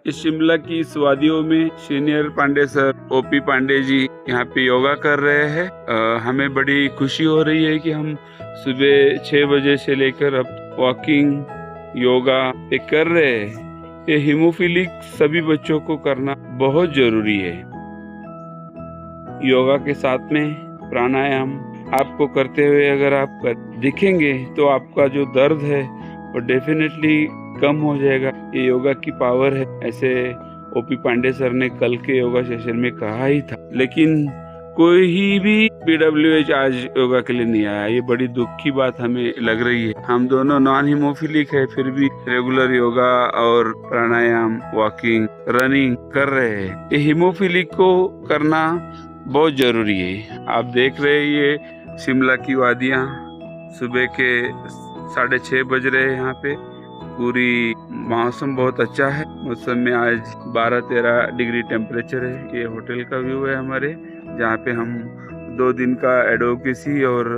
इस शिमला की इस वादियों में senior Pandey sir OP Pandey ji यहाँ पे योगा कर रहे हैं। हमें बड़ी खुशी हो रही है कि हम सुबह 6 बजे से लेकर अब वॉकिंग योगा ये कर रहे हैं। ये हीमोफिलिक सभी बच्चों को करना बहुत जरूरी है। योगा के साथ में प्राणायाम आपको करते हुए अगर आप दिखेंगे तो आपका जो दर्द है वो डेफिनेटली कम हो जाएगा। ये योगा की पावर है, ऐसे ओपी पांडे सर ने कल के योगा सेशन में कहा ही था। लेकिन कोई ही भी BWH आज योगा के लिए नहीं आया। ये बड़ी दुख की बात हमें लग रही है। हम दोनों नॉन हीमोफिलिक है, फिर भी रेगुलर योगा और प्राणायाम, वॉकिंग, रनिंग कर रहे हैं। ये हीमोफिलिक को करना बहुत जरूरी है। आप देख रहे हैं ये शिमला की वादियाँ, सुबह के 6:30 बज रहे हैं। यहाँ पे पूरी मौसम बहुत अच्छा है। मौसम में आज 12-13 डिग्री टेम्परेचर है। ये होटल का व्यू है हमारे, जहाँ पे हम 2 दिन का एडवोकेसी और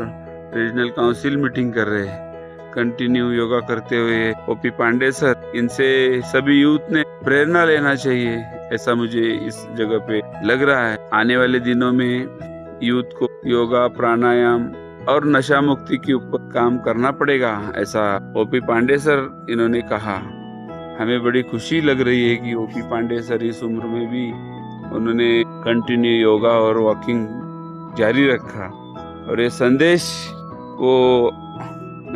रीजनल काउंसिल मीटिंग कर रहे हैं। कंटिन्यू योगा करते हुए ओपी पांडे सर, इनसे सभी यूथ ने प्रेरणा लेना चाहिए, ऐसा मुझे इस जगह पे लग रहा है। आने वाले दिनों में यूथ को योगा, प्राणायाम और नशा मुक्ति के ऊपर काम करना पड़ेगा, ऐसा ओपी पांडे सर इन्होंने कहा। हमें बड़ी खुशी लग रही है कि ओपी पांडे सर इस उम्र में भी उन्होंने कंटिन्यू योगा और वॉकिंग जारी रखा और ये संदेश वो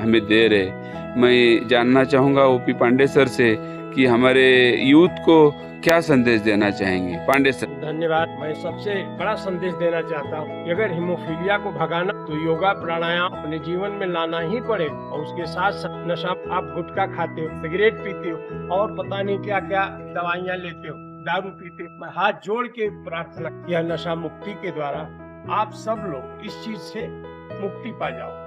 हमें दे रहे। मैं जानना चाहूँगा ओपी पांडे सर से कि हमारे यूथ को क्या संदेश देना चाहेंगे। पांडे सर। धन्यवाद। मैं सबसे बड़ा संदेश देना चाहता हूँ कि अगर हीमोफीलिया को भगाना तो योगा प्राणायाम अपने जीवन में लाना ही पड़ेगा। और उसके साथ साथ नशा, आप गुटखा खाते हो, सिगरेट पीते हो और पता नहीं क्या क्या दवाइयाँ लेते हो, दारू पीते हो, मैं हाथ जोड़ के प्रार्थना किया नशा मुक्ति के द्वारा आप सब लोग इस चीज से मुक्ति पा जाओ।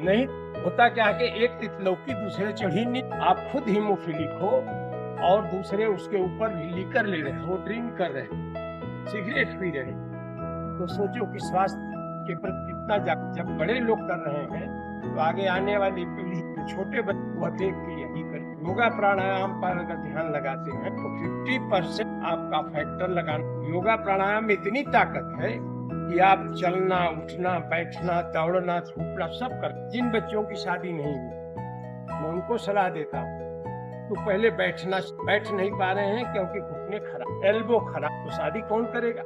नहीं होता क्या है कि एक तितलौकी दूसरे चढ़ी नहीं। आप खुद हीमोफीलिक हो और दूसरे उसके ऊपर भी लीकर ले रहे हैं, वो ड्रिंक कर रहे हैं, सिगरेट पी रहे हैं, तो सोचो कि स्वास्थ्य के प्रति कितना जब बड़े लोग कर रहे हैं तो आगे आने वाली पीढ़ी छोटे बच्चे वह देख के यही करें। योगा प्राणायाम पर अगर ध्यान लगाते हैं तो 50% आपका फैक्टर लगाना। योगा प्राणायाम में इतनी ताकत है कि आप चलना, उठना, बैठना, दौड़ना, छूटना सब कर। जिन बच्चों की शादी नहीं हुई मैं उनको सलाह देता हूँ तो पहले बैठ नहीं पा रहे हैं क्योंकि घुटने खराब, एल्बो खराब, तो शादी कौन करेगा।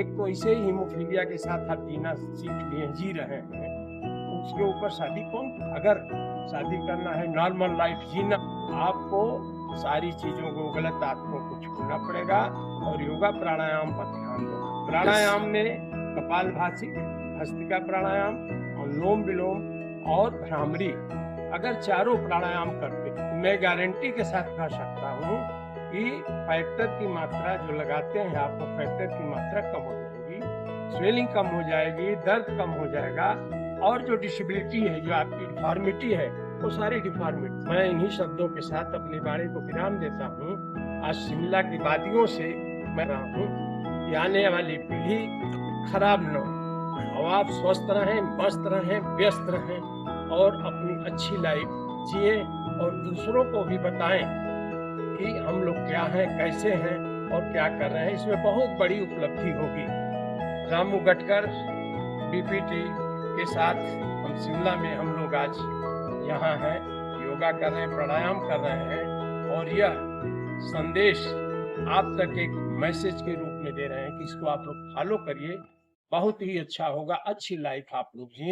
एक तो इसे ही हीमोफीलिया के साथ आप जीना सीख लिए, जी रहे हैं, उसके ऊपर शादी कौन। अगर शादी करना है, नॉर्मल लाइफ जीना, आपको सारी चीजों को, गलत आदतों को छोड़ना पड़ेगा और योगा प्राणायाम पर ध्यान दो। प्राणायाम में कपालभाति, हस्तिका प्राणायाम, अनुलोम विलोम और भ्रामरी, अगर चारों प्राणायाम करते तो मैं गारंटी के साथ कह सकता हूँ कि फैक्टर की मात्रा जो लगाते हैं आपको, फैक्टर की मात्रा कम हो जाएगी, स्वेलिंग कम हो जाएगी, दर्द कम हो जाएगा और जो डिसेबिलिटी है, जो आपकी डिफॉर्मिटी है, वो सारी डिफॉर्मिटी। मैं इन्हीं शब्दों के साथ अपनी वाणी को विराम देता हूँ। आज शिमला की वादियों से मैं रहा हूँ कि आने वाली पीढ़ी खराब न हो और आप स्वस्थ रहें, मस्त रहें, व्यस्त रहें और अपनी अच्छी लाइफ जिए और दूसरों को भी बताएं कि हम लोग क्या हैं, कैसे हैं और क्या कर रहे हैं। इसमें बहुत बड़ी उपलब्धि होगी। रामू गटकर BPT के साथ हम शिमला में हम लोग आज यहाँ हैं, योगा कर रहे हैं, प्राणायाम कर रहे हैं और यह संदेश आप तक एक मैसेज के रूप में दे रहे हैं कि इसको आप लोग फॉलो करिए, बहुत ही अच्छा होगा। अच्छी लाइफ आप लोग जिए।